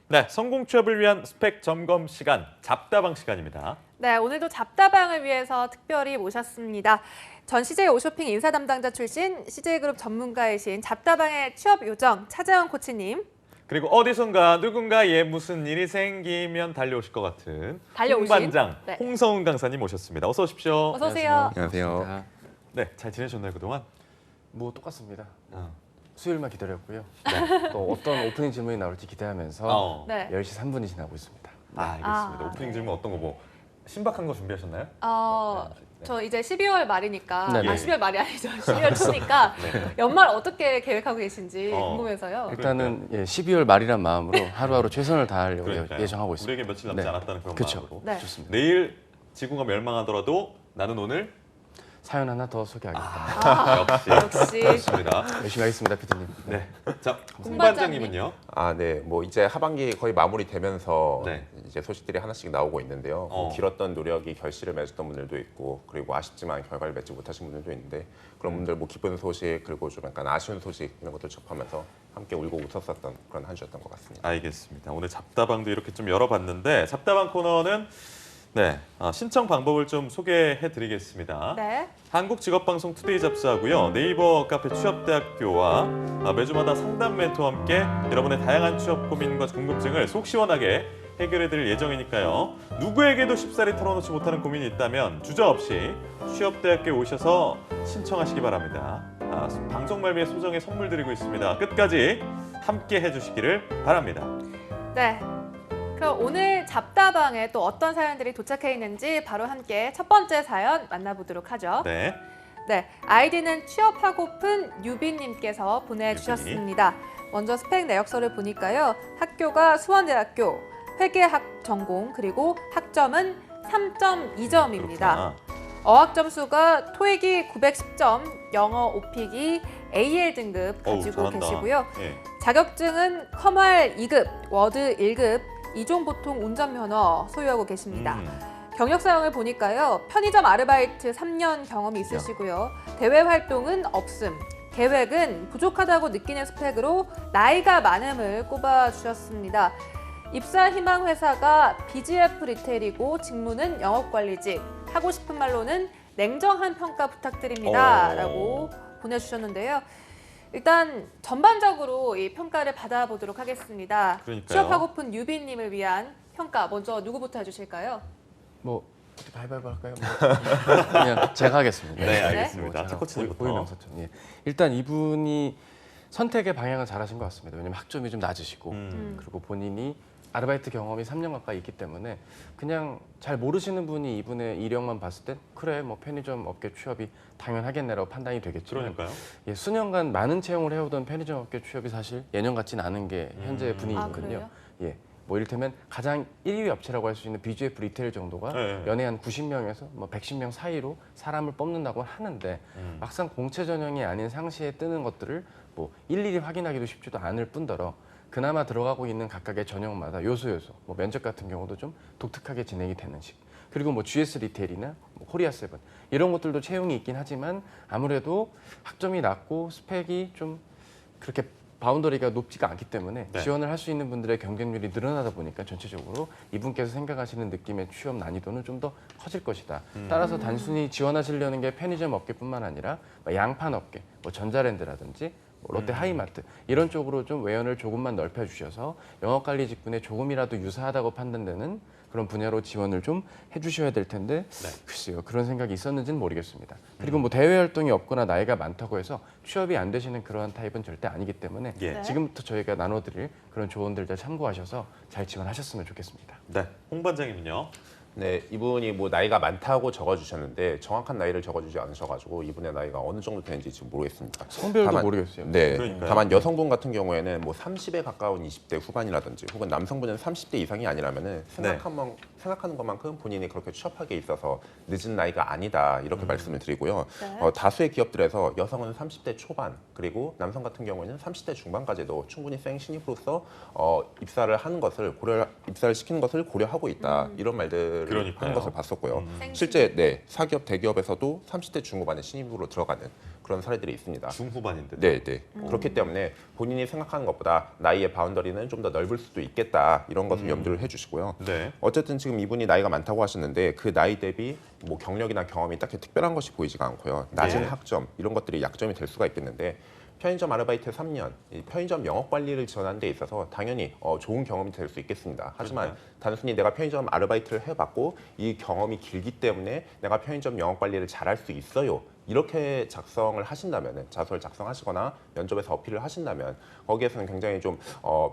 네, 성공 취업을 위한 스펙 점검 시간, 잡다방 시간입니다. 네, 오늘도 잡다방을 위해서 특별히 모셨습니다. 전 CJ 오쇼핑 인사 담당자 출신 CJ그룹 전문가이신 잡다방의 취업 요정 차재원 코치님. 그리고 어디선가 누군가의 무슨 일이 생기면 달려오실 것 같은 달려오신? 홍반장 네. 홍성훈 강사님 모셨습니다. 어서 오십시오. 어서 오세요. 안녕하세요. 네, 잘 지내셨나요 그동안? 뭐 똑같습니다. 어. 수요일만 기다렸고요. 또 어떤 오프닝 질문이 나올지 기대하면서 어. 네. 10시 3분이 지나고 있습니다. 알겠습니다. 아, 오프닝 네. 질문 어떤 거 뭐 신박한 거 준비하셨나요? 네. 저 이제 12월 말이니까, 네. 12월 말이 아니죠. 12월 초니까 네. 연말 어떻게 계획하고 계신지 궁금해서요. 일단은 12월 말이란 마음으로 하루하루 최선을 다하려고 그러니까요. 예정하고 있습니다. 우리에게 며칠 남지 네. 않았다는 그런 그쵸. 마음으로. 네. 좋습니다. 내일 지구가 멸망하더라도 나는 오늘 사연 하나 더 소개하겠습니다. 역시 역시. 좋습니다. 열심히 하겠습니다, 피디님. 네, 자 홍반장님. 홍반장님은요? 아, 네. 뭐 이제 하반기 거의 마무리되면서 네. 이제 소식들이 하나씩 나오고 있는데요. 뭐 길었던 노력이 결실을 맺었던 분들도 있고, 그리고 아쉽지만 결과를 맺지 못하신 분들도 있는데, 그런 분들 뭐 기쁜 소식 그리고 좀 약간 아쉬운 소식 이런 것들 접하면서 함께 울고 웃었었던 그런 한 주였던 것 같습니다. 알겠습니다. 오늘 잡다방도 이렇게 좀 열어봤는데 잡다방 코너는 네 신청 방법을 좀 소개해드리겠습니다. 네. 한국직업방송 투데이 잡스하고요. 네이버 카페 취업대학교와 매주마다 상담 멘토와 함께 여러분의 다양한 취업 고민과 궁금증을 속 시원하게 해결해드릴 예정이니까요. 누구에게도 쉽사리 털어놓지 못하는 고민이 있다면 주저없이 취업대학교에 오셔서 신청하시기 바랍니다. 방송 말미에 소정의 선물 드리고 있습니다. 끝까지 함께 해주시기를 바랍니다. 네. 그럼 오늘 잡다방에 또 어떤 사연들이 도착해 있는지 바로 함께 첫 번째 사연 만나보도록 하죠. 네. 네, 아이디는 취업하고픈 유빈님께서 보내주셨습니다. 먼저 스펙 내역서를 보니까요. 학교가 수원대학교, 회계학 전공, 그리고 학점은 3.2점입니다. 어학 점수가 토익이 910점, 영어 오픽이 AL 등급 가지고 잘한다. 계시고요. 예. 자격증은 컴활 2급, 워드 1급, 이종보통 운전면허 소유하고 계십니다. 경력 사항을 보니까요. 편의점 아르바이트 3년 경험이 있으시고요. 대외 활동은 없음. 계획은 부족하다고 느끼는 스펙으로 나이가 많음을 꼽아주셨습니다. 입사 희망 회사가 BGF 리테일이고 직무는 영업관리직. 하고 싶은 말로는 냉정한 평가 부탁드립니다. 라고 보내주셨는데요. 일단 전반적으로 이 평가를 받아보도록 하겠습니다. 그러니까요. 취업하고픈 유빈님을 위한 평가 먼저 누구부터 해주실까요? 뭐 어떻게 가위바위보 할까요? 뭐. 그냥 제가 하겠습니다. 네, 알겠습니다. 뭐 자, 코치님부터. 고유명사촌. 예. 일단 이분이 선택의 방향을 잘하신 것 같습니다. 왜냐면 학점이 좀 낮으시고 그리고 본인이 아르바이트 경험이 3년 가까이 있기 때문에 그냥 잘 모르시는 분이 이분의 이력만 봤을 때 그래 뭐 편의점 업계 취업이 당연하겠네라고 판단이 되겠지만 그러니까요. 예, 수년간 많은 채용을 해오던 편의점 업계 취업이 사실 예년 같지는 않은 게 현재 아, 분위기거든요. 그래요? 예. 뭐 이를테면 가장 1위 업체라고 할 수 있는 BGF 리테일 정도가 네. 연에 한 90명에서 뭐 110명 사이로 사람을 뽑는다고 하는데 막상 공채 전형이 아닌 상시에 뜨는 것들을 뭐 일일이 확인하기도 쉽지도 않을 뿐더러 그나마 들어가고 있는 각각의 전형마다 요소 뭐 면접 같은 경우도 좀 독특하게 진행이 되는 식. 그리고 뭐 GS 리테일이나 뭐 코리아 세븐 이런 것들도 채용이 있긴 하지만 아무래도 학점이 낮고 스펙이 좀 그렇게 바운더리가 높지가 않기 때문에 네. 지원을 할 수 있는 분들의 경쟁률이 늘어나다 보니까 전체적으로 이분께서 생각하시는 느낌의 취업 난이도는 좀 더 커질 것이다. 따라서 단순히 지원하시려는 게 편의점 업계뿐만 아니라 뭐 양판 업계, 뭐 전자랜드라든지 뭐 롯데 하이마트 이런 쪽으로 좀 외연을 조금만 넓혀주셔서 영업관리 직군에 조금이라도 유사하다고 판단되는 그런 분야로 지원을 좀 해주셔야 될 텐데 글쎄요 그런 생각이 있었는지는 모르겠습니다. 그리고 뭐 대외 활동이 없거나 나이가 많다고 해서 취업이 안 되시는 그러한 타입은 절대 아니기 때문에 예. 지금부터 저희가 나눠드릴 그런 조언들 잘 참고하셔서 잘 지원하셨으면 좋겠습니다. 네, 홍반장님은요. 네, 이분이 뭐 나이가 많다고 적어주셨는데 정확한 나이를 적어주지 않으셔가지고 이분의 나이가 어느 정도 되는지 지금 모르겠습니다. 성별도 모르겠어요. 네, 그러니까요. 다만 여성분 같은 경우에는 뭐 30에 가까운 20대 후반이라든지 혹은 남성분은 30대 이상이 아니라면은 생각하는 것만큼 본인이 그렇게 취업하기에 있어서 늦은 나이가 아니다 이렇게 말씀을 드리고요. 네. 다수의 기업들에서 여성은 30대 초반 그리고 남성 같은 경우에는 30대 중반까지도 충분히 생 신입으로서 입사를 시키는 것을 고려하고 있다 이런 말들을 그러니까요. 하는 것을 봤었고요. 생신. 실제 사기업 대기업에서도 30대 중후반의 신입으로 들어가는 그런 사례들이 있습니다. 중후반인데. 네, 네. 그렇기 때문에 본인이 생각하는 것보다 나이의 바운더리는 좀 더 넓을 수도 있겠다 이런 것을 염두를 해주시고요. 네. 어쨌든 지금 이분이 나이가 많다고 하셨는데 그 나이 대비 뭐 경력이나 경험이 딱히 특별한 것이 보이지가 않고요. 낮은 네. 학점 이런 것들이 약점이 될 수가 있겠는데 편의점 아르바이트 3년, 이 편의점 영업 관리를 지원하는 데 있어서 당연히 좋은 경험이 될 수 있겠습니다. 하지만 그렇죠. 단순히 내가 편의점 아르바이트를 해봤고 이 경험이 길기 때문에 내가 편의점 영업 관리를 잘할 수 있어요. 이렇게 작성을 하신다면, 자소를 작성하시거나 면접에서 어필을 하신다면 거기에서는 굉장히 좀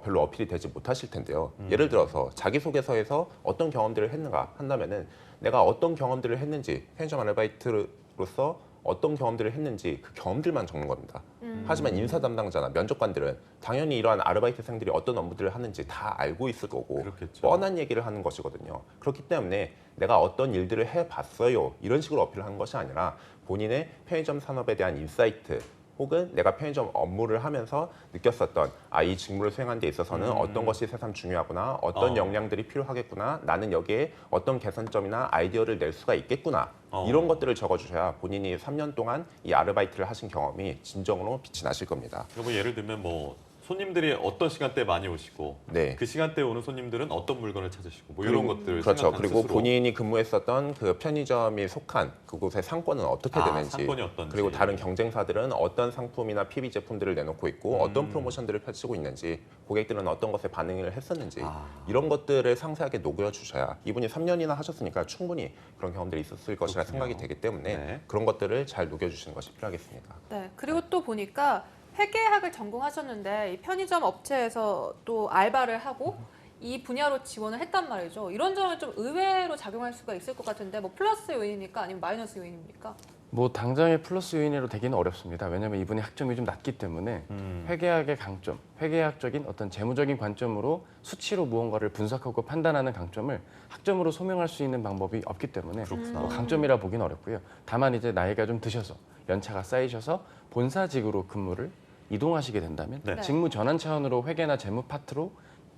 별로 어필이 되지 못하실 텐데요. 예를 들어서 자기소개서에서 어떤 경험들을 했는가 한다면은 내가 어떤 경험들을 했는지 편의점 아르바이트로서 어떤 경험들을 했는지 그 경험들만 적는 겁니다. 하지만 인사 담당자나 면접관들은 당연히 이러한 아르바이트생들이 어떤 업무들을 하는지 다 알고 있을 거고 그렇겠죠. 뻔한 얘기를 하는 것이거든요. 그렇기 때문에 내가 어떤 일들을 해봤어요 이런 식으로 어필을 하는 것이 아니라 본인의 편의점 산업에 대한 인사이트 혹은 내가 편의점 업무를 하면서 느꼈었던 이 직무를 수행하는 데 있어서는 어떤 것이 새삼 중요하구나 어떤 역량들이 필요하겠구나 나는 여기에 어떤 개선점이나 아이디어를 낼 수가 있겠구나 이런 것들을 적어주셔야 본인이 3년 동안 이 아르바이트를 하신 경험이 진정으로 빛이 나실 겁니다. 그러니까 뭐 예를 들면 뭐 손님들이 어떤 시간대에 많이 오시고 네. 그 시간대에 오는 손님들은 어떤 물건을 찾으시고 뭐 이런 것들 그렇죠. 생각하는 그리고 스스로. 본인이 근무했었던 그 편의점이 속한 그곳의 상권은 어떻게 되는지 상권이 어떤지. 그리고 다른 경쟁사들은 어떤 상품이나 PB 제품들을 내놓고 있고 어떤 프로모션들을 펼치고 있는지 고객들은 어떤 것에 반응을 했었는지 이런 것들을 상세하게 녹여주셔야 이분이 3년이나 하셨으니까 충분히 그런 경험들이 있었을 것이라 생각이 되기 때문에 네. 그런 것들을 잘 녹여주시는 것이 필요하겠습니다. 네. 그리고 또 보니까 회계학을 전공하셨는데 이 편의점 업체에서 또 알바를 하고 이 분야로 지원을 했단 말이죠. 이런 점은 좀 의외로 작용할 수가 있을 것 같은데 뭐 플러스 요인입니까? 아니면 마이너스 요인입니까? 뭐 당장의 플러스 요인으로 되기는 어렵습니다. 왜냐하면 이분이 학점이 좀 낮기 때문에 회계학의 강점, 회계학적인 어떤 재무적인 관점으로 수치로 무언가를 분석하고 판단하는 강점을 학점으로 소명할 수 있는 방법이 없기 때문에 그렇구나. 뭐 강점이라 보기는 어렵고요. 다만 이제 나이가 좀 드셔서 연차가 쌓이셔서 본사직으로 근무를 이동하시게 된다면 네. 직무 전환 차원으로 회계나 재무 파트로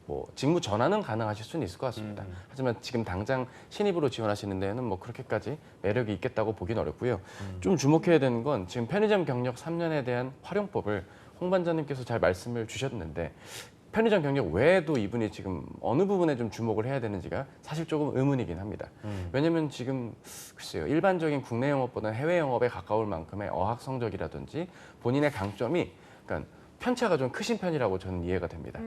뭐 직무 전환은 가능하실 수는 있을 것 같습니다. 하지만 지금 당장 신입으로 지원하시는 데에는 뭐 그렇게까지 매력이 있겠다고 보긴 어렵고요. 좀 주목해야 되는 건 지금 편의점 경력 3년에 대한 활용법을 홍 반장님께서 잘 말씀을 주셨는데 편의점 경력 외에도 이분이 지금 어느 부분에 좀 주목을 해야 되는지가 사실 조금 의문이긴 합니다. 왜냐하면 지금 글쎄요 일반적인 국내 영업보다는 해외 영업에 가까울 만큼의 어학 성적이라든지 본인의 강점이 그러니까 편차가 좀 크신 편이라고 저는 이해가 됩니다.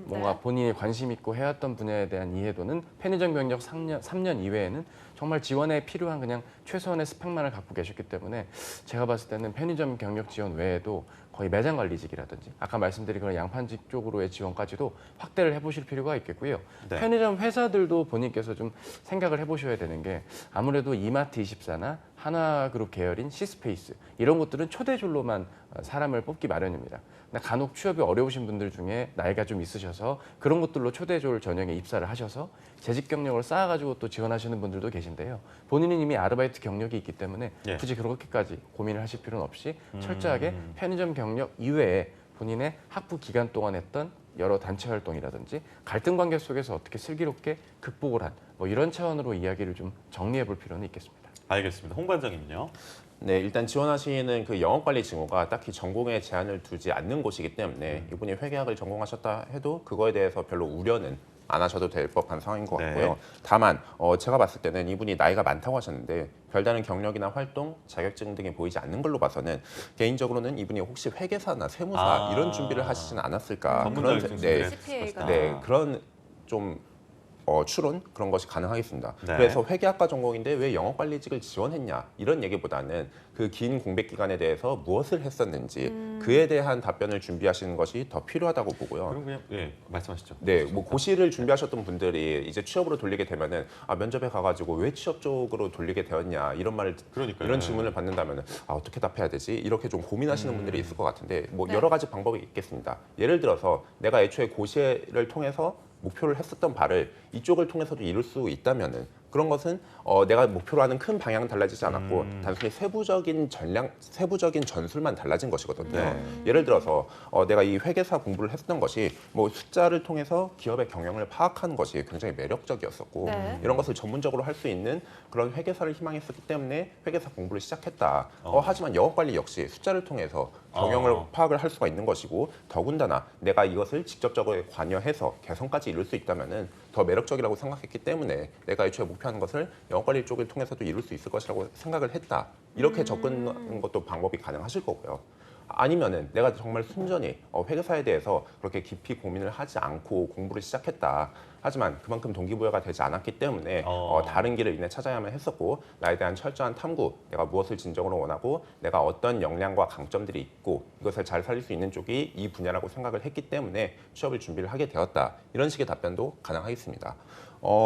뭔가 본인이 관심 있고 해왔던 분야에 대한 이해도는 편의점 경력 3년 이외에는 정말 지원에 필요한 그냥 최소한의 스펙만을 갖고 계셨기 때문에 제가 봤을 때는 편의점 경력 지원 외에도 거의 매장 관리직이라든지 아까 말씀드린 그런 양판직 쪽으로의 지원까지도 확대를 해보실 필요가 있겠고요. 네. 편의점 회사들도 본인께서 좀 생각을 해보셔야 되는 게 아무래도 이마트24나 하나그룹 계열인 시스페이스 이런 것들은 초대졸로만 사람을 뽑기 마련입니다. 근데 간혹 취업이 어려우신 분들 중에 나이가 좀 있으셔서 그런 것들로 초대졸 전형에 입사를 하셔서 재직 경력을 쌓아가지고 또 지원하시는 분들도 계신데요. 본인은 이미 아르바이트 경력이 있기 때문에 예. 굳이 그렇게까지 고민을 하실 필요는 없이 철저하게 편의점 경력 이외에 본인의 학부 기간 동안 했던 여러 단체 활동이라든지 갈등 관계 속에서 어떻게 슬기롭게 극복을 한 뭐 이런 차원으로 이야기를 좀 정리해 볼 필요는 있겠습니다. 알겠습니다. 홍 반장님요. 네, 일단 지원하시는 그 영업관리 직무가 딱히 전공에 제한을 두지 않는 곳이기 때문에 이분이 회계학을 전공하셨다 해도 그거에 대해서 별로 우려는 안 하셔도 될 법한 상황인 것 같고요. 네. 다만 제가 봤을 때는 이분이 나이가 많다고 하셨는데 별다른 경력이나 활동, 자격증 등이 보이지 않는 걸로 봐서는 개인적으로는 이분이 혹시 회계사나 세무사 이런 준비를 하시지는 않았을까 전문 그런 자격증 CPA가. 네, 그런 좀 추론 그런 것이 가능하겠습니다. 네. 그래서 회계학과 전공인데 왜 영업관리직을 지원했냐 이런 얘기보다는 그 긴 공백 기간에 대해서 무엇을 했었는지 그에 대한 답변을 준비하시는 것이 더 필요하다고 보고요. 그럼 그냥 예 말씀하시죠. 네, 뭐 고시를 준비하셨던 분들이 이제 취업으로 돌리게 되면은 면접에 가가지고 왜 취업 쪽으로 돌리게 되었냐 이런 말을 그러니까요. 이런 질문을 받는다면은 어떻게 답해야 되지 이렇게 좀 고민하시는 분들이 있을 것 같은데 뭐 네. 여러 가지 방법이 있겠습니다. 예를 들어서 내가 애초에 고시를 통해서 목표를 했었던 바를 이쪽을 통해서도 이룰 수 있다면은 그런 것은 내가 목표로 하는 큰 방향은 달라지지 않았고 단순히 세부적인 전술만 달라진 것이거든요. 네. 예를 들어서 내가 이 회계사 공부를 했던 것이 뭐 숫자를 통해서 기업의 경영을 파악하는 것이 굉장히 매력적이었었고 네. 이런 것을 전문적으로 할 수 있는 그런 회계사를 희망했었기 때문에 회계사 공부를 시작했다. 하지만 영업관리 역시 숫자를 통해서 경영을 파악을 할 수가 있는 것이고 더군다나 내가 이것을 직접적으로 관여해서 개선까지 이룰 수 있다면은 더 매력적이라고 생각했기 때문에 내가 애초에 목표하는 것을 영업관리 쪽을 통해서도 이룰 수 있을 것이라고 생각을 했다. 이렇게 접근하는 것도 방법이 가능하실 거고요. 아니면은 내가 정말 순전히 회계사에 대해서 그렇게 깊이 고민을 하지 않고 공부를 시작했다. 하지만 그만큼 동기부여가 되지 않았기 때문에 다른 길을 이내 찾아야만 했었고 나에 대한 철저한 탐구, 내가 무엇을 진정으로 원하고 내가 어떤 역량과 강점들이 있고 이것을 잘 살릴 수 있는 쪽이 이 분야라고 생각을 했기 때문에 취업을 준비를 하게 되었다. 이런 식의 답변도 가능하겠습니다.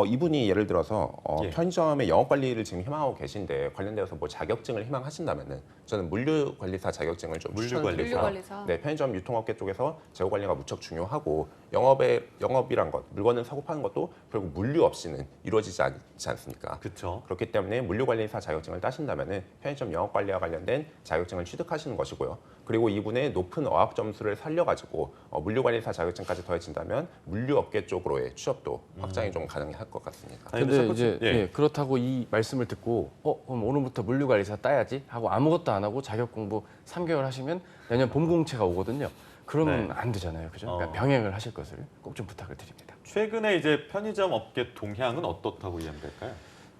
이분이 예를 들어서 예. 편의점의 영업관리를 지금 희망하고 계신데 관련되어서 뭐 자격증을 희망하신다면은 저는 물류관리사 자격증을 좀 추천드리고요. 물류관리사. 네, 편의점 유통업계 쪽에서 재고관리가 무척 중요하고 영업이란 것, 물건을 사고 파는 것도 결국 물류 없이는 이루어지지 않지 않습니까? 그렇죠. 그렇기 때문에 물류관리사 자격증을 따신다면은 편의점 영업관리와 관련된 자격증을 취득하시는 것이고요. 그리고 이분의 높은 어학 점수를 살려가지고 물류관리사 자격증까지 더해진다면 물류업계 쪽으로의 취업도 확장이 좀 가능할 것 같습니다. 아니, 근데 자꾸 이제 예. 예, 그렇다고 이 말씀을 듣고 그럼 오늘부터 물류관리사 따야지 하고 아무것도 안 하고 자격 공부 3개월 하시면 내년 봄 공채가 오거든요. 그러면 네. 안 되잖아요. 그죠? 그러니까 병행을 하실 것을 꼭 좀 부탁을 드립니다. 최근에 이제 편의점 업계 동향은 어떻다고 이해될까요?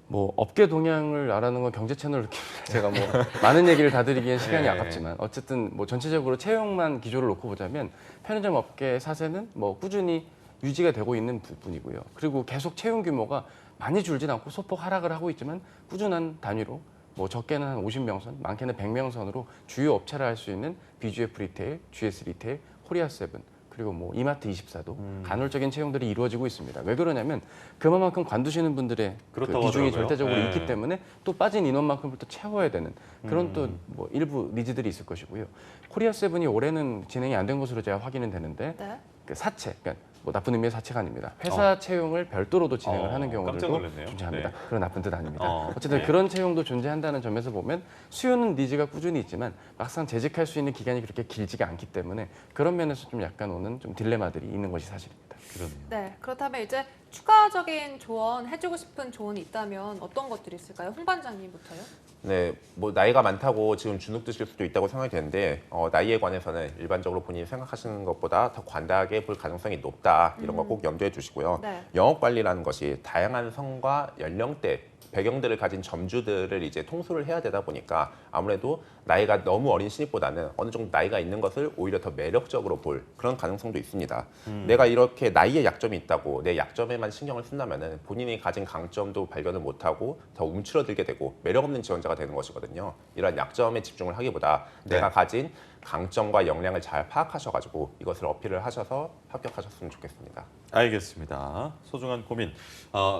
뭐 업계 동향을 알아는 건 경제 채널을 제가 뭐 많은 얘기를 다 드리기엔 시간이 네. 아깝지만 어쨌든 뭐 전체적으로 채용만 기조를 놓고 보자면 편의점 업계 사세는 뭐 꾸준히 유지가 되고 있는 부분이고요. 그리고 계속 채용 규모가 많이 줄진 않고 소폭 하락을 하고 있지만 꾸준한 단위로 뭐 적게는 한 50명 선, 많게는 100명 선으로 주요 업체를 할 수 있는 BGF 리테일, GS 리테일, 코리아 세븐 그리고 뭐 이마트 24도 간헐적인 채용들이 이루어지고 있습니다. 왜 그러냐면 그만큼 관두시는 분들의 그 그렇다고 비중이 하더라고요. 절대적으로 네. 있기 때문에 또 빠진 인원만큼을 또 채워야 되는 그런 또 뭐 일부 니즈들이 있을 것이고요. 코리아 세븐이 올해는 진행이 안 된 것으로 제가 확인은 되는데 네. 그 사채, 그러니까 뭐 나쁜 의미의 사채가 아닙니다. 회사 채용을 별도로도 진행을 하는 깜짝 경우들도 놀랐네요. 존재합니다. 네. 그런 나쁜 뜻 아닙니다. 어쨌든 네. 그런 채용도 존재한다는 점에서 보면 수요는 니즈가 꾸준히 있지만 막상 재직할 수 있는 기간이 그렇게 길지가 않기 때문에 그런 면에서 좀 약간 오는 좀 딜레마들이 있는 것이 사실입니다. 그러네요. 네, 그렇다면 이제 추가적인 조언 해주고 싶은 조언이 있다면 어떤 것들이 있을까요? 홍 반장님부터요. 네, 뭐 나이가 많다고 지금 주눅 드실 수도 있다고 생각이 되는데 나이에 관해서는 일반적으로 본인이 생각하시는 것보다 더 관대하게 볼 가능성이 높다 이런 거 꼭 염두에 두시고요. 네. 영업 관리라는 것이 다양한 성과 연령대 배경들을 가진 점주들을 이제 통솔을 해야 되다 보니까 아무래도 나이가 너무 어린 신입보다는 어느 정도 나이가 있는 것을 오히려 더 매력적으로 볼 그런 가능성도 있습니다. 내가 이렇게 나이에 약점이 있다고 내 약점에만 신경을 쓴다면은 본인이 가진 강점도 발견을 못하고 더 움츠러들게 되고 매력 없는 지원자가 되는 것이거든요. 이런 약점에 집중을 하기보다 네. 내가 가진 강점과 역량을 잘 파악하셔가지고 이것을 어필을 하셔서 합격하셨으면 좋겠습니다. 알겠습니다. 소중한 고민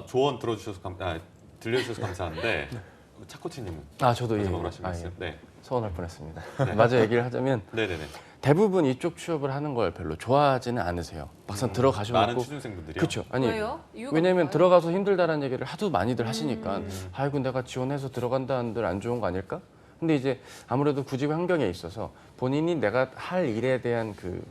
조언 들려주셔서 감사한데 차코치님은 저도 마지막으로 하실 말씀. 예. 네, 서운할 뻔했습니다. 마저 얘기를 하자면 네네네. 대부분 이쪽 취업을 하는 걸 별로 좋아하지는 않으세요. 막상 많은 들어가셔놓고 취준생분들이요. 그렇죠. 아니 왜요? 이유가 왜냐면 뭘까요? 들어가서 힘들다라는 얘기를 하도 많이들 하시니까 아이고 내가 지원해서 들어간다 한들 안 좋은 거 아닐까? 근데 이제 아무래도 구직 환경에 있어서 본인이 내가 할 일에 대한 그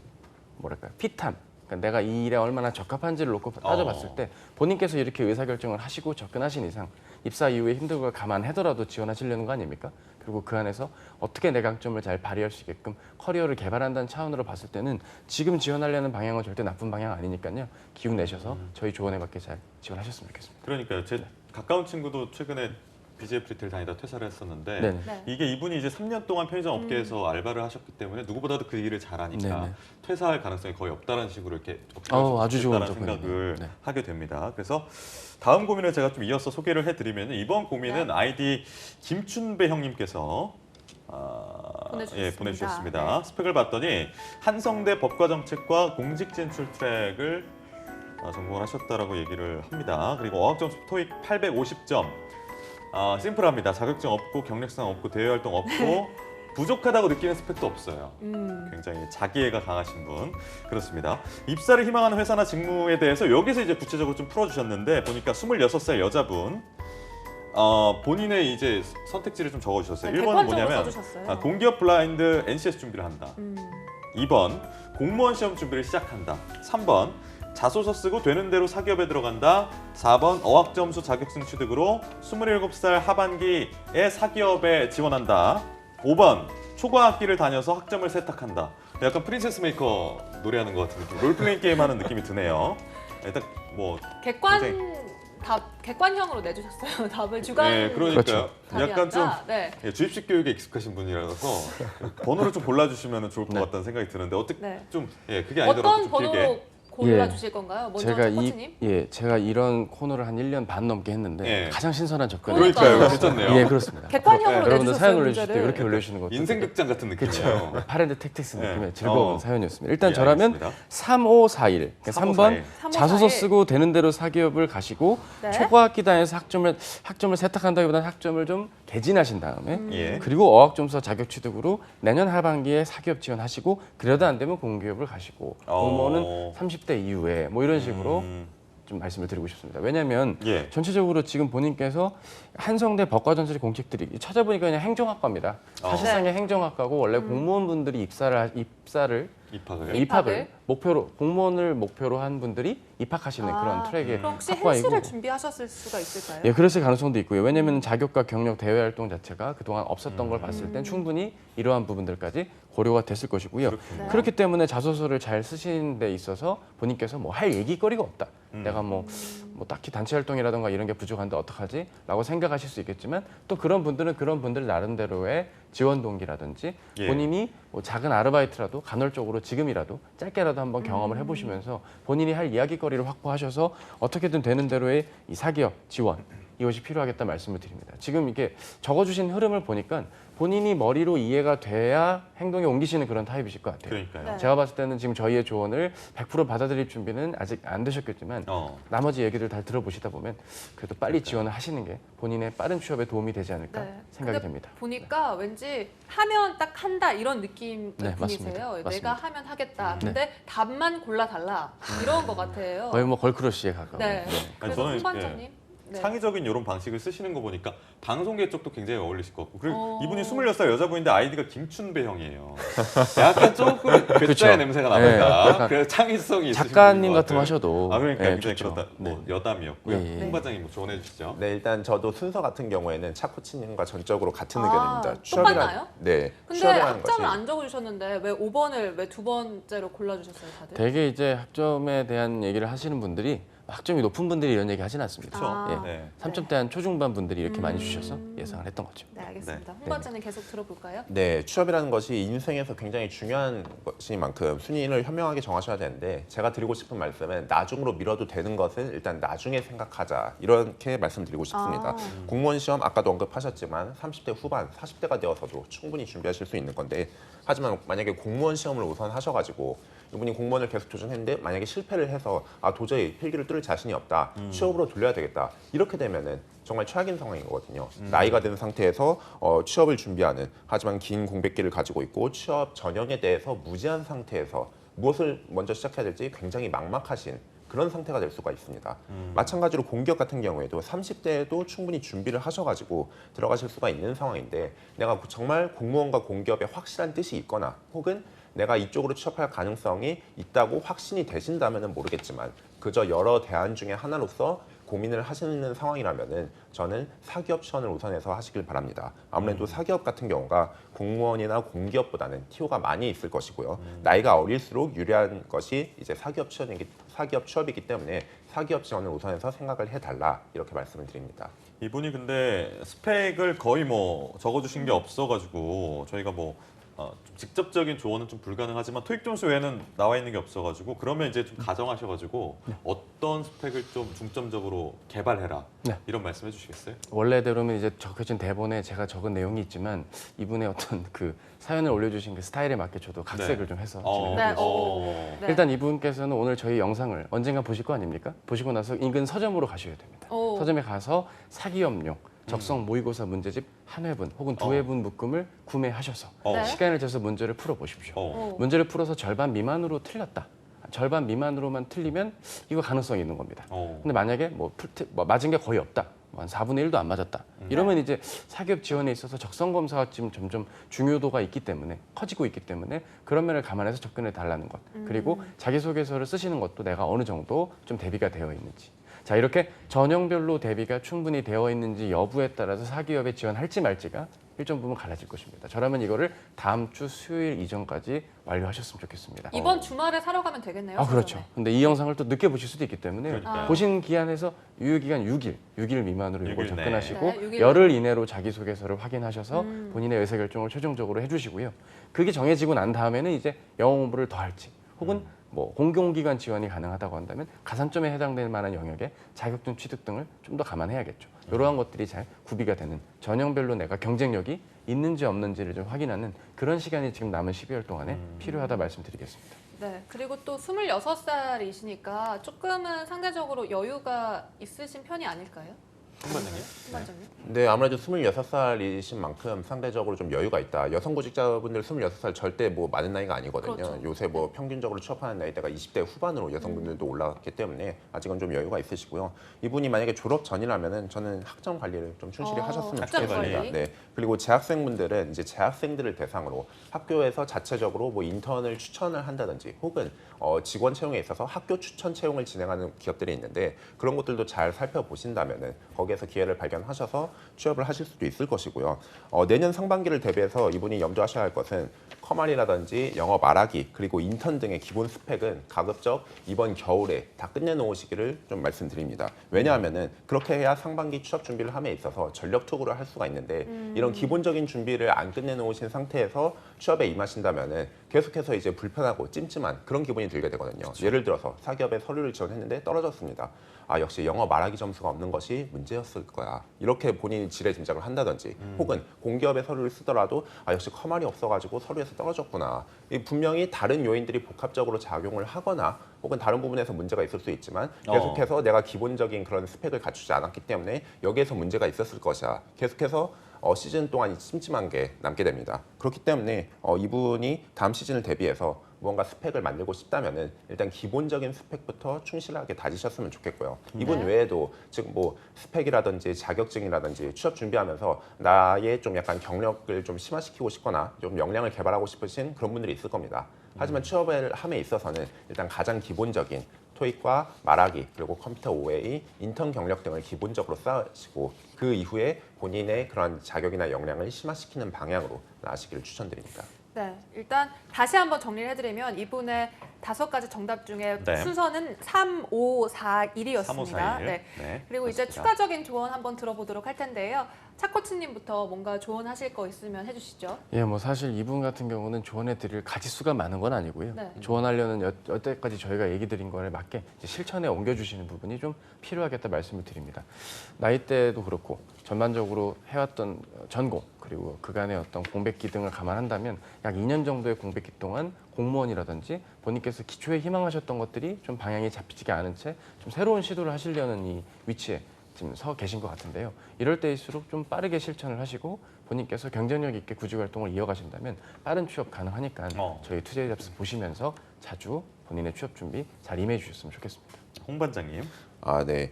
뭐랄까 핏함 그러니까 내가 이 일에 얼마나 적합한지를 놓고 따져봤을 때 본인께서 이렇게 의사결정을 하시고 접근하신 이상 입사 이후에 힘든 걸 감안하더라도 지원하시려는 거 아닙니까? 그리고 그 안에서 어떻게 내 강점을 잘 발휘할 수 있게끔 커리어를 개발한다는 차원으로 봤을 때는 지금 지원하려는 방향은 절대 나쁜 방향 아니니까요. 기운 내셔서 저희 조언에 맞게 잘 지원하셨으면 좋겠습니다. 그러니까요. 제 가까운 친구도 최근에 BGF 리테일 다니다 퇴사를 했었는데 네네. 네. 이게 이분이 이제 3년 동안 편의점 업계에서 알바를 하셨기 때문에 누구보다도 그 일을 잘하니까 네네. 퇴사할 가능성이 거의 없다는 식으로 이렇게 아주 좋은 없다는 접근이네요. 생각을 네. 하게 됩니다. 그래서 다음 고민을 제가 좀 이어서 소개를 해드리면 이번 고민은 네. 아이디 김춘배 형님께서 보내주셨습니다. 보내주셨습니다. 네. 스펙을 봤더니 한성대 법과정책과 공직진출 트랙을 전공을 하셨다라고 얘기를 합니다. 그리고 어학점수 토익 850점. 심플합니다. 자격증 없고 경력상 없고 대외활동 없고 부족하다고 느끼는 스펙도 없어요. 굉장히 자기애가 강하신 분 그렇습니다. 입사를 희망하는 회사나 직무에 대해서 여기서 이제 구체적으로 좀 풀어주셨는데 보니까 26살 여자분 본인의 이제 선택지를 좀 적어주셨어요. 네, 1번은 객관적으로 뭐냐면 써주셨어요. 공기업 블라인드 NCS 준비를 한다. 음. 2번 공무원 시험 준비를 시작한다. 3번 자소서 쓰고 되는 대로 사기업에 들어간다. 4번 어학점수 자격증 취득으로 27살 하반기에 사기업에 지원한다. 5번 초과학기를 다녀서 학점을 세탁한다. 약간 프린세스 메이커 노래하는 것 같은 느낌. 롤플레잉 게임 하는 느낌이 드네요. 일단 뭐 객관형으로 내주셨어요. 답을 주관. 네, 그러니까요. 답이 약간 좀 아니라, 네. 주입식 교육에 익숙하신 분이라서 번호를 좀 골라주시면 좋을 것 네. 같다는 생각이 드는데 어떻게 네. 좀 그게 아니더라도 어떤 좀 번호로 길게. 골라주실 건가요? 먼저 제가 코치님. 제가 이런 코너를 한 1년 반 넘게 했는데 예. 가장 신선한 접근을 그러니까요, 괜찮네요. 예, 그렇습니다. 객관형으로 네, 여러분들 내주셨어요. 사연 올려주실 때 문제를. 이렇게 올려주시는 것도 인생 극장 같은 느낌이에요. 파랜드 택틱스 네. 느낌의 즐거운 사연이었습니다. 일단 예, 저라면 알겠습니다. 3541, 그러니까 3번 3541. 자소서 쓰고 되는 대로 사기업을 가시고 네. 초과학기 단에서 학점을 세탁한다기보다는 학점을 좀 개진하신 다음에 예. 그리고 어학점수 자격 취득으로 내년 하반기에 사기업 지원하시고 그러다 안 되면 공기업을 가시고 공무원은 30대 이후에 뭐 이런 식으로 좀 말씀을 드리고 싶습니다. 왜냐하면 예. 전체적으로 지금 본인께서 한성대 법과전처리 공책들이 찾아보니까 그냥 행정학과입니다. 사실상의 행정학과고 원래 공무원분들이 입학을. 입학을 목표로 공무원을 목표로 한 분들이 입학하시는 그런 트랙의 그럼 혹시 학과이고. 행시를 준비하셨을 수가 있을까요? 예, 그랬을 가능성도 있고요. 왜냐하면 자격과 경력 대외 활동 자체가 그동안 없었던 걸 봤을 땐 충분히 이러한 부분들까지 고려가 됐을 것이고요. 네. 그렇기 때문에 자소서를 잘 쓰시는 데 있어서 본인께서 뭐 할 얘기거리가 없다. 내가 뭐 딱히 단체 활동이라든가 이런 게 부족한데 어떡하지? 라고 생각하실 수 있겠지만 또 그런 분들은 그런 분들 나름대로의 지원 동기라든지 예. 본인이 뭐 작은 아르바이트라도 간헐적으로 지금이라도 짧게라도 한번 경험을 해보시면서 본인이 할 이야기거리를 확보하셔서 어떻게든 되는 대로의 이 사기업 지원 이것이 필요하겠다 말씀을 드립니다. 지금 이게 적어주신 흐름을 보니까 본인이 머리로 이해가 돼야 행동에 옮기시는 그런 타입이실 것 같아요. 그러니까요. 네. 제가 봤을 때는 지금 저희의 조언을 100% 받아들일 준비는 아직 안 되셨겠지만 나머지 얘기들 다 들어보시다 보면 그래도 빨리 지원을 하시는 게 본인의 빠른 취업에 도움이 되지 않을까 네. 생각이 근데 됩니다. 보니까 왠지 하면 딱 한다 이런 느낌 네, 분이세요. 맞습니다. 내가 맞습니다. 하면 하겠다. 근데 답만 골라달라 이런 것 같아요. 거의 뭐 걸크러쉬에 가까운. 네. 네. 그래서 저는, 홍 반장님. 네. 창의적인 이런 방식을 쓰시는 거 보니까 방송계 쪽도 굉장히 어울리실 것 같고 그리고 어. 이분이 26살 여자분인데 아이디가 김춘배형이에요. 약간 조금 괴짜의 그쵸. 냄새가 네, 납니다. 약간 그래서 창의성이 있으신 작가님 분인 것 같은 거 같아요. 하셔도 그러니까 네, 굉장히 좋죠. 그렇다. 네. 뭐 여담이었고요. 예, 예. 홍 반장님 뭐 조언해 주시죠. 네, 일단 저도 순서 같은 경우에는 차 코치님과 전적으로 같은 아, 의견입니다. 똑같나요? 네, 근데 취업이라는 학점을 것이 안 적어주셨는데 왜 5번을 왜 두 번째로 골라주셨어요, 다들? 되게 이제 학점에 대한 얘기를 하시는 분들이 학점이 높은 분들이 이런 얘기 하진 않습니다. 아. 예. 네. 3점대 초중반 분들이 이렇게 많이 주셔서 예상을 했던 거죠. 네, 알겠습니다. 홍 네. 반장님 계속 들어볼까요? 네, 취업이라는 것이 인생에서 굉장히 중요한 것인 만큼 순위를 현명하게 정하셔야 되는데 제가 드리고 싶은 말씀은 나중으로 미뤄도 되는 것은 일단 나중에 생각하자 이렇게 말씀드리고 싶습니다. 아. 공무원 시험 아까도 언급하셨지만 30대 후반, 40대가 되어서도 충분히 준비하실 수 있는 건데 하지만 만약에 공무원 시험을 우선 하셔가지고 이분이 공무원을 계속 도전했는데 만약에 실패를 해서 도저히 필기를 뚫을 자신이 없다, 취업으로 돌려야 되겠다 이렇게 되면은 정말 최악인 상황인 거거든요. 나이가 든 상태에서 취업을 준비하는 하지만 긴 공백기를 가지고 있고 취업 전형에 대해서 무지한 상태에서 무엇을 먼저 시작해야 될지 굉장히 막막하신 그런 상태가 될 수가 있습니다. 마찬가지로 공기업 같은 경우에도 30대에도 충분히 준비를 하셔가지고 들어가실 수가 있는 상황인데 내가 정말 공무원과 공기업에 확실한 뜻이 있거나 혹은 내가 이쪽으로 취업할 가능성이 있다고 확신이 되신다면 모르겠지만 그저 여러 대안 중에 하나로서 고민을 하시는 상황이라면은 저는 사기업 지원을 우선해서 하시길 바랍니다. 아무래도 사기업 같은 경우가 공무원이나 공기업보다는 TO가 많이 있을 것이고요. 나이가 어릴수록 유리한 것이 이제 사기업 취업이기 때문에 사기업 지원을 우선해서 생각을 해달라 이렇게 말씀을 드립니다. 이분이 근데 스펙을 거의 뭐 적어주신 게 없어가지고 저희가 뭐 좀 직접적인 조언은 좀 불가능하지만 토익 점수 외에는 나와 있는 게 없어가지고 그러면 이제 좀 가정하셔가지고 어떤 스펙을 좀 중점적으로 개발해라 네. 이런 말씀 해주시겠어요? 원래대로면 이제 적혀진 대본에 제가 적은 내용이 있지만 이분의 어떤 그 사연을 올려주신 그 스타일에 맞게 저도 각색을 좀 해서 진행을 네, 하겠습니다. 네. 일단 이분께서는 오늘 저희 영상을 언젠가 보실 거 아닙니까? 보시고 나서 인근 서점으로 가셔야 됩니다. 오. 서점에 가서 사기업용 적성 모의고사 문제집 한 회분 혹은 두 회분 묶음을 구매하셔서 네. 시간을 재서 문제를 풀어보십시오. 오. 문제를 풀어서 절반 미만으로 틀렸다. 절반 미만으로만 틀리면 이거 가능성이 있는 겁니다. 근데 만약에 뭐 맞은 게 거의 없다. 한 4분의 1도 안 맞았다. 이러면 이제 사기업 지원에 있어서 적성 검사가 지금 점점 중요도가 있기 때문에 커지고 있기 때문에 그런 면을 감안해서 접근해 달라는 것. 그리고 자기소개서를 쓰시는 것도 내가 어느 정도 좀 대비가 되어 있는지. 자, 이렇게 전형별로 대비가 충분히 되어 있는지 여부에 따라서 사기업에 지원할지 말지가 일정 부분 갈라질 것입니다. 저라면 이거를 다음 주 수요일 이전까지 완료하셨으면 좋겠습니다. 이번 주말에 사러 가면 되겠네요. 그렇죠. 서점에. 근데 이 영상을 또 늦게 보실 수도 있기 때문에 그러니까요. 보신 기한에서 유효기간 6일 미만으로 이거 6일 내. 접근하시고 네, 6일 열흘 이내로 자기소개서를 확인하셔서 본인의 의사결정을 최종적으로 해주시고요. 그게 정해지고 난 다음에는 이제 영어 공부를 더 할지 혹은 뭐 공공기관 지원이 가능하다고 한다면 가산점에 해당될 만한 영역의 자격증 취득 등을 좀 더 감안해야겠죠. 이러한 것들이 잘 구비가 되는 전형별로 내가 경쟁력이 있는지 없는지를 좀 확인하는 그런 시간이 지금 남은 12월 동안에 필요하다 말씀드리겠습니다. 네, 그리고 또 26살이시니까 조금은 상대적으로 여유가 있으신 편이 아닐까요? 홍반장님. 홍반장님? 네, 아무래도 26살이신 만큼 상대적으로 좀 여유가 있다. 여성 구직자분들 26살 절대 뭐 많은 나이가 아니거든요. 그렇죠. 요새 뭐 평균적으로 취업하는 나이대가 20대 후반으로 여성분들도 올라갔기 때문에 아직은 좀 여유가 있으시고요. 이분이 만약에 졸업 전이라면은 저는 학점 관리를 좀 충실히 하셨으면 학점 좋겠습니다. 관리. 네. 그리고 재학생분들은 이제 재학생들을 대상으로 학교에서 자체적으로 뭐 인턴을 추천을 한다든지 혹은 직원 채용에 있어서 학교 추천 채용을 진행하는 기업들이 있는데 그런 것들도 잘 살펴보신다면은 거기에서 기회를 발견하셔서 취업을 하실 수도 있을 것이고요. 내년 상반기를 대비해서 이분이 염두하셔야 할 것은 커말이라든지 영어 말하기 그리고 인턴 등의 기본 스펙은 가급적 이번 겨울에 다 끝내놓으시기를 좀 말씀드립니다. 왜냐하면은 그렇게 해야 상반기 취업 준비를 함에 있어서 전력 투구를 할 수가 있는데 이런 기본적인 준비를 안 끝내놓으신 상태에서 취업에 임하신다면은 계속해서 이제 불편하고 찜찜한 그런 기분이 들게 되거든요. 예를 들어서 사기업에 서류를 지원했는데 떨어졌습니다. 아, 역시 영어 말하기 점수가 없는 것이 문제였을 거야. 이렇게 본인이 지레짐작을 한다든지 혹은 공기업에 서류를 쓰더라도 아, 역시 커말이 없어가지고 서류에서 떨어졌구나. 분명히 다른 요인들이 복합적으로 작용을 하거나 혹은 다른 부분에서 문제가 있을 수 있지만 계속해서 내가 기본적인 그런 스펙을 갖추지 않았기 때문에 여기에서 문제가 있었을 것이야. 계속해서 시즌 동안 찜찜한 게 남게 됩니다. 그렇기 때문에 이분이 다음 시즌을 대비해서 무언가 스펙을 만들고 싶다면은 일단 기본적인 스펙부터 충실하게 다지셨으면 좋겠고요. 이분 네. 외에도 지금 뭐 스펙이라든지 자격증이라든지 취업 준비하면서 나의 좀 약간 경력을 좀 심화시키고 싶거나 좀 역량을 개발하고 싶으신 그런 분들이 있을 겁니다. 하지만 취업을 함에 있어서는 일단 가장 기본적인 토익과 말하기 그리고 컴퓨터 OA, 인턴 경력 등을 기본적으로 쌓으시고 그 이후에 본인의 그런 자격이나 역량을 심화시키는 방향으로 나아시기를 추천드립니다. 네, 일단 다시 한번 정리를 해드리면 이분의 5가지 정답 중에 네. 순서는 3, 5, 4, 1이었습니다. 3, 5, 4, 1. 네. 네, 그리고 이제 그렇습니다. 추가적인 조언 한번 들어보도록 할 텐데요. 차코치님부터 뭔가 조언하실 거 있으면 해주시죠. 예, 뭐 사실 이분 같은 경우는 조언해 드릴 가지수가 많은 건 아니고요. 네. 조언하려는 여태까지 저희가 얘기 드린 거에 맞게 이제 실천에 옮겨주시는 부분이 좀 필요하겠다 말씀을 드립니다. 나이대도 그렇고 전반적으로 해왔던 전공 그리고 그간의 어떤 공백기 등을 감안한다면 약 2년 정도의 공백기 동안 공무원이라든지 본인께서 기초에 희망하셨던 것들이 좀 방향이 잡히지 않은 채 좀 새로운 시도를 하시려는 이 위치에 지금 서 계신 것 같은데요. 이럴 때일수록 좀 빠르게 실천을 하시고 본인께서 경쟁력 있게 구직 활동을 이어가신다면 빠른 취업 가능하니까 저희 투자의 잡스 보시면서 자주 본인의 취업 준비 잘 임해 주셨으면 좋겠습니다. 홍반장님. 아, 네.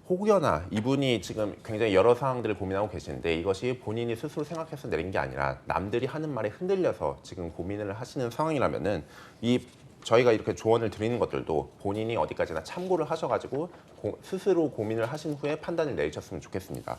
혹여나 이분이 지금 굉장히 여러 상황들을 고민하고 계시는데 이것이 본인이 스스로 생각해서 내린 게 아니라 남들이 하는 말에 흔들려서 지금 고민을 하시는 상황이라면은 저희가 이렇게 조언을 드리는 것들도 본인이 어디까지나 참고를 하셔가지고 스스로 고민을 하신 후에 판단을 내리셨으면 좋겠습니다.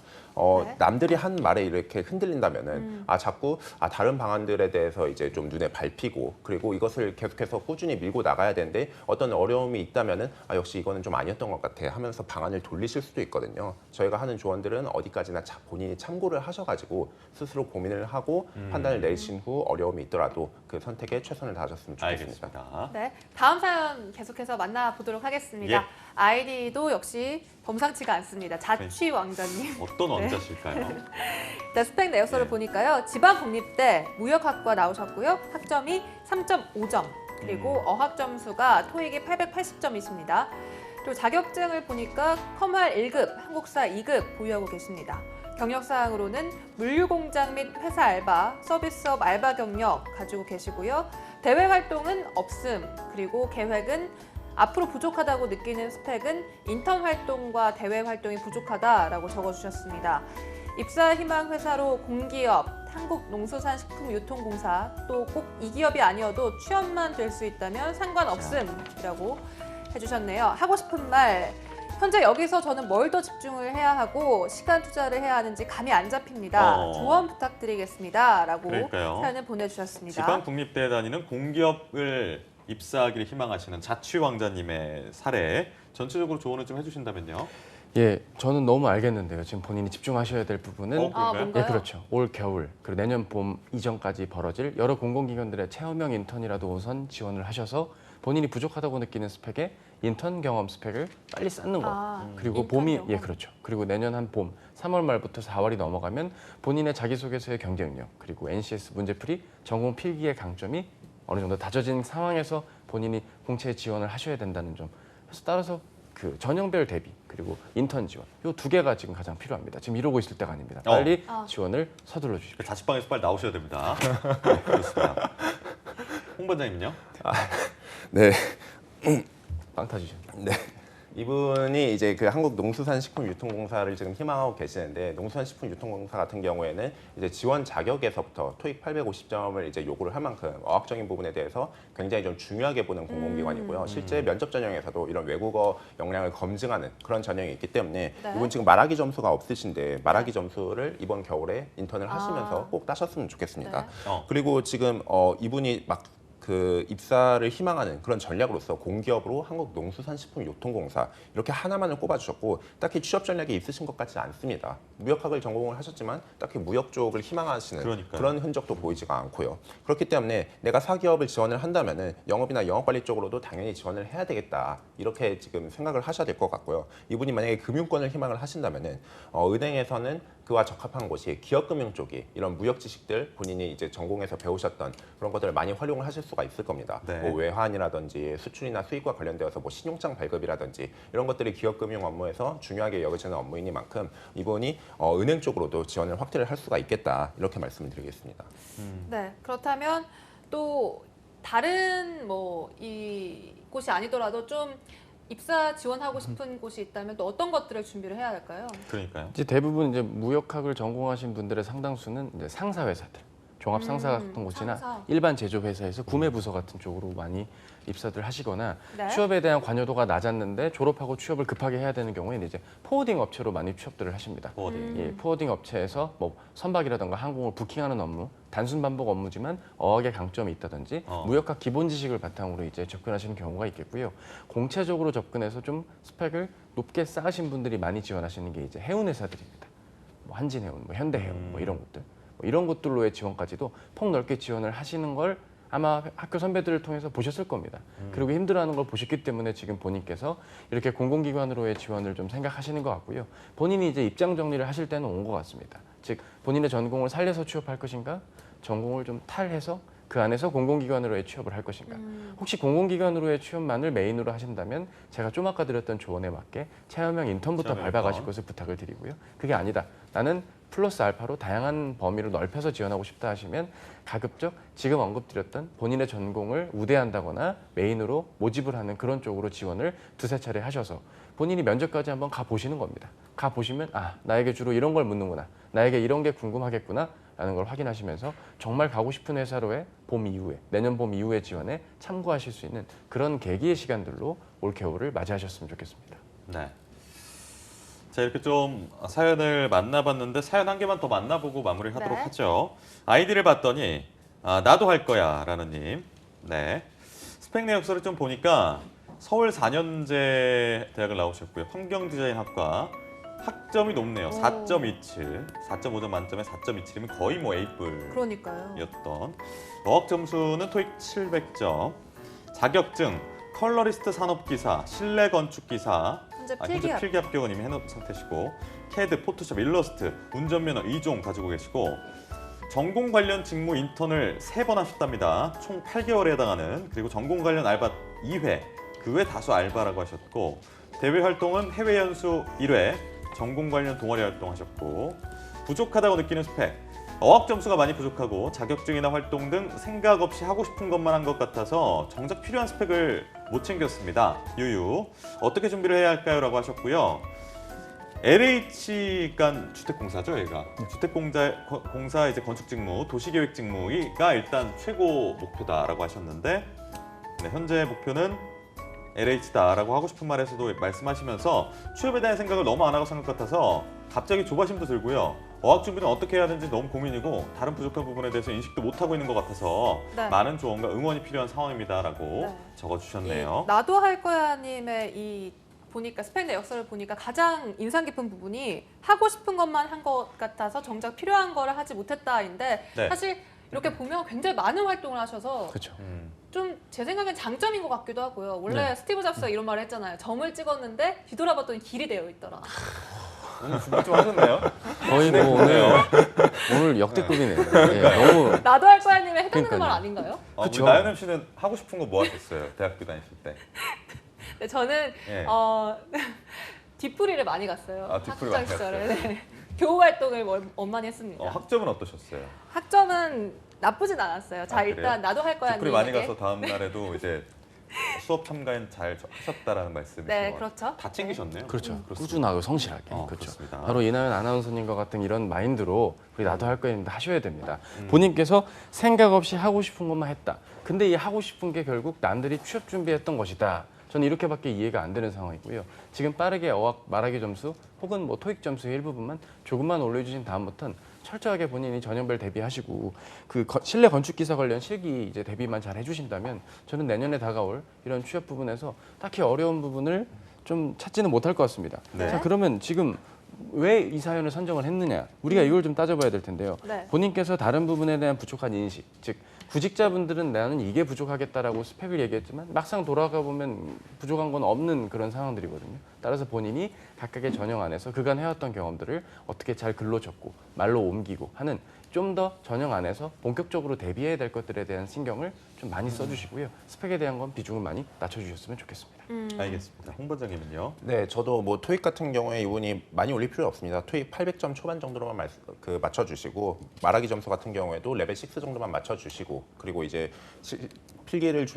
네. 남들이 한 말에 이렇게 흔들린다면은 자꾸 다른 방안들에 대해서 이제 좀 눈에 밟히고 그리고 이것을 계속해서 꾸준히 밀고 나가야 되는데 어떤 어려움이 있다면은 역시 이거는 좀 아니었던 것 같아 하면서 방안을 돌리실 수도 있거든요. 저희가 하는 조언들은 어디까지나 본인이 참고를 하셔가지고 스스로 고민을 하고 판단을 내리신 후 어려움이 있더라도 그 선택에 최선을 다하셨으면 좋겠습니다. 알겠습니다. 네, 다음 사연 계속해서 만나보도록 하겠습니다. 예. 아이디도 역시 범상치가 않습니다. 자취왕자님. 어떤 왕자실까요? 일단 스펙 내역서를 네. 보니까요. 지방국립대 무역학과 나오셨고요. 학점이 3.5점. 그리고 어학 점수가 토익이 880점이십니다. 그리고 자격증을 보니까 커말 1급, 한국사 2급 보유하고 계십니다. 경력사항으로는 물류공장 및 회사 알바, 서비스업 알바 경력 가지고 계시고요. 대외 활동은 없음, 그리고 계획은 앞으로 부족하다고 느끼는 스펙은 인턴 활동과 대외 활동이 부족하다라고 적어주셨습니다. 입사 희망 회사로 공기업, 한국농수산식품유통공사, 또 꼭 이 기업이 아니어도 취업만 될 수 있다면 상관없음이라고 해주셨네요. 하고 싶은 말, 현재 여기서 저는 뭘 더 집중을 해야 하고 시간 투자를 해야 하는지 감이 안 잡힙니다. 조언 부탁드리겠습니다. 라고 그러니까요. 사연을 보내주셨습니다. 지방 국립대에 다니는 공기업을 입사하기를 희망하시는 자취왕자님의 사례, 전체적으로 조언을 좀 해주신다면요. 예, 저는 너무 알겠는데요. 지금 본인이 집중하셔야 될 부분은 그런가요? 뭔가요? 예, 그렇죠. 올 겨울 그리고 내년 봄 이전까지 벌어질 여러 공공기관들의 체험형 인턴이라도 우선 지원을 하셔서 본인이 부족하다고 느끼는 스펙에 인턴 경험 스펙을 빨리 쌓는 것. 그리고 인턴 봄이 경험. 예, 그렇죠. 그리고 내년 한 봄 3월 말부터 4월이 넘어가면 본인의 자기소개서의 경쟁력 그리고 NCS 문제풀이 전공 필기의 강점이 어느 정도 다져진 상황에서 본인이 공채에 지원을 하셔야 된다는 점. 그래서 따라서 그 전형별 대비 그리고 인턴 지원 이 두 개가 지금 가장 필요합니다. 지금 이러고 있을 때가 아닙니다. 빨리 지원을 서둘러 주십시오. 자취방에서 빨리 나오셔야 됩니다. 네, 그렇습니다. 홍 반장님은요? 네. 빵 터지셨네. 네. 이분이 이제 그 한국농수산식품유통공사를 지금 희망하고 계시는데 농수산식품유통공사 같은 경우에는 이제 지원 자격에서부터 토익 850점을 이제 요구를 할 만큼 어학적인 부분에 대해서 굉장히 좀 중요하게 보는 공공기관이고요. 실제 면접 전형에서도 이런 외국어 역량을 검증하는 그런 전형이 있기 때문에 네. 이분 지금 말하기 점수가 없으신데 말하기 점수를 이번 겨울에 인턴을 하시면서 꼭 따셨으면 좋겠습니다. 네. 그리고 지금 이분이 막 그 입사를 희망하는 그런 전략으로서 공기업으로 한국농수산식품유통공사 이렇게 하나만을 꼽아주셨고 딱히 취업 전략이 있으신 것 같지 않습니다. 무역학을 전공을 하셨지만 딱히 무역 쪽을 희망하시는 그러니까요. 그런 흔적도 보이지가 않고요. 그렇기 때문에 내가 사기업을 지원을 한다면은 영업이나 영업관리 쪽으로도 당연히 지원을 해야 되겠다 이렇게 지금 생각을 하셔야 될 것 같고요. 이분이 만약에 금융권을 희망을 하신다면은 은행에서는 그와 적합한 곳이 기업금융 쪽이 이런 무역 지식들 본인이 이제 전공에서 배우셨던 그런 것들을 많이 활용을 하실 수가 있을 겁니다. 네. 뭐 외환이라든지 수출이나 수입과 관련되어서 뭐 신용장 발급이라든지 이런 것들이 기업금융 업무에서 중요하게 여겨지는 업무이니만큼 이분이 은행 쪽으로도 지원을 확대를 할 수가 있겠다 이렇게 말씀을 드리겠습니다. 네, 그렇다면 또 다른 뭐 이 곳이 아니더라도 좀 입사 지원하고 싶은 곳이 있다면 또 어떤 것들을 준비를 해야 할까요? 그러니까요. 이제 대부분 이제 무역학을 전공하신 분들의 상당수는 이제 상사 회사들, 종합 상사 같은 곳이나 상사. 일반 제조 회사에서 구매 부서 같은 쪽으로 많이 입사들 하시거나 네. 취업에 대한 관여도가 낮았는데 졸업하고 취업을 급하게 해야 되는 경우에는 이제 포워딩 업체로 많이 취업들을 하십니다. 포워딩. 예, 포워딩 업체에서 뭐 선박이라든가 항공을 부킹하는 업무, 단순 반복 업무지만 어학의 강점이 있다든지 무역학 기본 지식을 바탕으로 이제 접근하시는 경우가 있겠고요. 공채적으로 접근해서 좀 스펙을 높게 쌓으신 분들이 많이 지원하시는 게 이제 해운 회사들입니다. 뭐 한진해운, 뭐 현대해운, 뭐 이런 곳들, 뭐 이런 곳들로의 지원까지도 폭넓게 지원을 하시는 걸 아마 학교 선배들을 통해서 보셨을 겁니다. 그리고 힘들어하는 걸 보셨기 때문에 지금 본인께서 이렇게 공공기관으로의 지원을 좀 생각하시는 것 같고요. 본인이 이제 입장 정리를 하실 때는 온 것 같습니다. 즉 본인의 전공을 살려서 취업할 것인가, 전공을 좀 탈해서 그 안에서 공공기관으로의 취업을 할 것인가. 혹시 공공기관으로의 취업만을 메인으로 하신다면 제가 좀 아까 드렸던 조언에 맞게 체험형 인턴부터 체험형 밟아가실 인턴. 것을 부탁을 드리고요. 그게 아니다. 나는 플러스 알파로 다양한 범위로 넓혀서 지원하고 싶다 하시면 가급적 지금 언급드렸던 본인의 전공을 우대한다거나 메인으로 모집을 하는 그런 쪽으로 지원을 두세 차례 하셔서 본인이 면접까지 한번 가보시는 겁니다. 가보시면 나에게 주로 이런 걸 묻는구나. 나에게 이런 게 궁금하겠구나. 라는 걸 확인하시면서 정말 가고 싶은 회사로의 봄 이후에, 내년 봄 이후에 지원에 참고하실 수 있는 그런 계기의 시간들로 올 겨울을 맞이하셨으면 좋겠습니다. 네. 자, 이렇게 좀 사연을 만나봤는데 사연 한 개만 더 만나보고 마무리하도록 네. 하죠. 아이디를 봤더니 나도 할 거야 라는 님. 네. 스펙 내역서를 좀 보니까 서울 4년제 대학을 나오셨고요. 환경디자인학과 학점이 높네요. 4.27. 4.5점 만점에 4.27이면 거의 뭐 A뿔. 그러니까요. 였던 어학 점수는 토익 700점, 자격증 컬러리스트 산업기사, 실내 건축기사, 현재 현재 필기합. 필기 합격은 이미 해놓은 상태시고 캐드, 포토샵, 일러스트, 운전면허 2종 가지고 계시고 전공 관련 직무 인턴을 3번 하셨답니다. 총 8개월에 해당하는. 그리고 전공 관련 알바 2회, 그 외 다수 알바라고 하셨고 대외 활동은 해외 연수 1회, 전공 관련 동아리 활동하셨고 부족하다고 느끼는 스펙 어학 점수가 많이 부족하고 자격증이나 활동 등 생각 없이 하고 싶은 것만 한 것 같아서 정작 필요한 스펙을 못 챙겼습니다. 유유. 어떻게 준비를 해야 할까요? 라고 하셨고요. LH가 주택공사죠, 얘가. 주택공사 이제 건축직무, 도시계획직무가 일단 최고 목표다라고 하셨는데, 네, 현재 목표는 LH다라고 하고 싶은 말에서도 말씀하시면서 취업에 대한 생각을 너무 안 하고 산 것 같아서 갑자기 조바심도 들고요. 어학 준비는 어떻게 해야 되는지 너무 고민이고 다른 부족한 부분에 대해서 인식도 못 하고 있는 것 같아서 네. 많은 조언과 응원이 필요한 상황입니다라고 네. 적어주셨네요. 나도 할 거야님의 이 보니까 스펙 내역서를 보니까 가장 인상 깊은 부분이 하고 싶은 것만 한 것 같아서 정작 필요한 거를 하지 못했다인데 네. 사실 이렇게 보면 굉장히 많은 활동을 하셔서 그렇죠. 좀 제 생각엔 장점인 것 같기도 하고요. 원래 네. 스티브 잡스가 이런 말을 했잖아요. 점을 찍었는데 뒤돌아봤더니 길이 되어 있더라. 오늘 준비 좀 하셨네요? 거의 뭐 오늘 역대급이네요. 예, 너무 나도 할 거야님에 해당되는 그러니까요. 말 아닌가요? 우리 그쵸. 나연음 씨는 하고 싶은 거 뭐 하셨어요? 대학교 다니실 때. 네, 저는 예. 뒷풀이를 많이 갔어요. 아, 뒷풀이 학창 많이 시절에. 네. 교우 활동을 원만히 했습니다. 학점은 어떠셨어요? 학점은 나쁘진 않았어요. 자, 그래요? 일단 나도 할 거야. 뒷풀이 많이 님에게. 가서 다음 날에도 이제 수업 참가엔 잘 하셨다라는 말씀이신 네, 것 같아요. 그렇죠. 다 챙기셨네요. 그렇죠. 그렇습니다. 꾸준하고 성실하게. 그렇죠. 그렇습니다. 바로 이나연 아나운서님과 같은 이런 마인드로 우리 나도 할 거님도 하셔야 됩니다. 본인께서 생각 없이 하고 싶은 것만 했다. 근데 이 하고 싶은 게 결국 남들이 취업 준비했던 것이다. 저는 이렇게밖에 이해가 안 되는 상황이고요. 지금 빠르게 어학 말하기 점수 혹은 뭐 토익 점수의 일부분만 조금만 올려주신 다음부터는 철저하게 본인이 전형별 대비하시고 그 실내 건축 기사 관련 실기 이제 대비만 잘 해주신다면 저는 내년에 다가올 이런 취업 부분에서 딱히 어려운 부분을 좀 찾지는 못할 것 같습니다. 네. 자, 그러면 지금 왜 이 사연을 선정을 했느냐? 우리가 이걸 좀 따져봐야 될 텐데요. 네. 본인께서 다른 부분에 대한 부족한 인식, 즉 구직자분들은 나는 이게 부족하겠다라고 스펙을 얘기했지만 막상 돌아가 보면 부족한 건 없는 그런 상황들이거든요. 따라서 본인이 각각의 전형 안에서 그간 해왔던 경험들을 어떻게 잘 글로 적고 말로 옮기고 하는 좀 더 전형 안에서 본격적으로 대비해야 될 것들에 대한 신경을 좀 많이 써주시고요. 스펙에 대한 건 비중을 많이 낮춰주셨으면 좋겠습니다. 알겠습니다. 홍 번장님은요? 네, 저도 뭐 토익 같은 경우에 이분이 많이 올릴 필요 없습니다. 토익 800점 초반 정도로만 맞춰주시고 말하기 점수 같은 경우에도 레벨 6 정도만 맞춰주시고 그리고 이제 필기를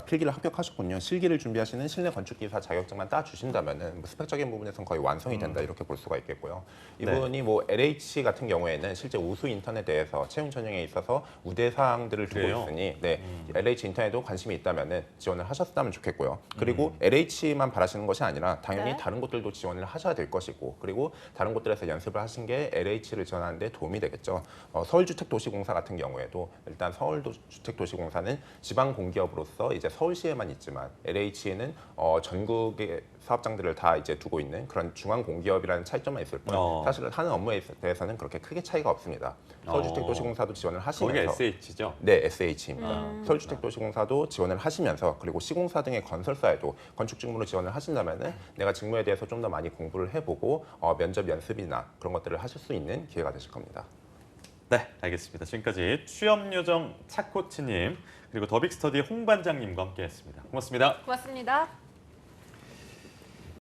필기를 합격하셨군요. 실기를 준비하시는 실내 건축기사 자격증만 따주신다면은 뭐 스펙적인 부분에서는 거의 완성이 된다 이렇게 볼 수가 있겠고요. 이분이 뭐 LH 같은 경우에는 실제 우수 인턴에 채용 전형에 있어서 우대 사항들을 두고 그래요? 있으니 네, LH 인턴에도 관심이 있다면은 지원을 하셨다면 좋겠고요. 그리고 LH만 바라시는 것이 아니라 당연히 네. 다른 곳들도 지원을 하셔야 될 것이고 그리고 다른 곳들에서 연습을 하신 게 LH를 지원하는 데 도움이 되겠죠. 서울주택도시공사 같은 경우에도 일단 서울주택도시공사는 지방 공기업으로서 이제 서울시에만 있지만 LH에는 전국의 사업장들을 다 이제 두고 있는 그런 중앙 공기업이라는 차이점만 있을 뿐 사실 하는 업무에 대해서는 그렇게 크게 차이가 없습니다. 서울주택도시공사도 지원을 하시면서 거기가 SH죠? 네, SH입니다. 서울주택도시공사도 지원을 하시면서 그리고 시공사 등의 건설사에도 건축직무로 지원을 하신다면은 내가 직무에 대해서 좀 더 많이 공부를 해보고 면접 연습이나 그런 것들을 하실 수 있는 기회가 되실 겁니다. 네, 알겠습니다. 지금까지 취업요정 차코치님 그리고 더빅스터디 홍 반장님과 함께했습니다. 고맙습니다. 고맙습니다.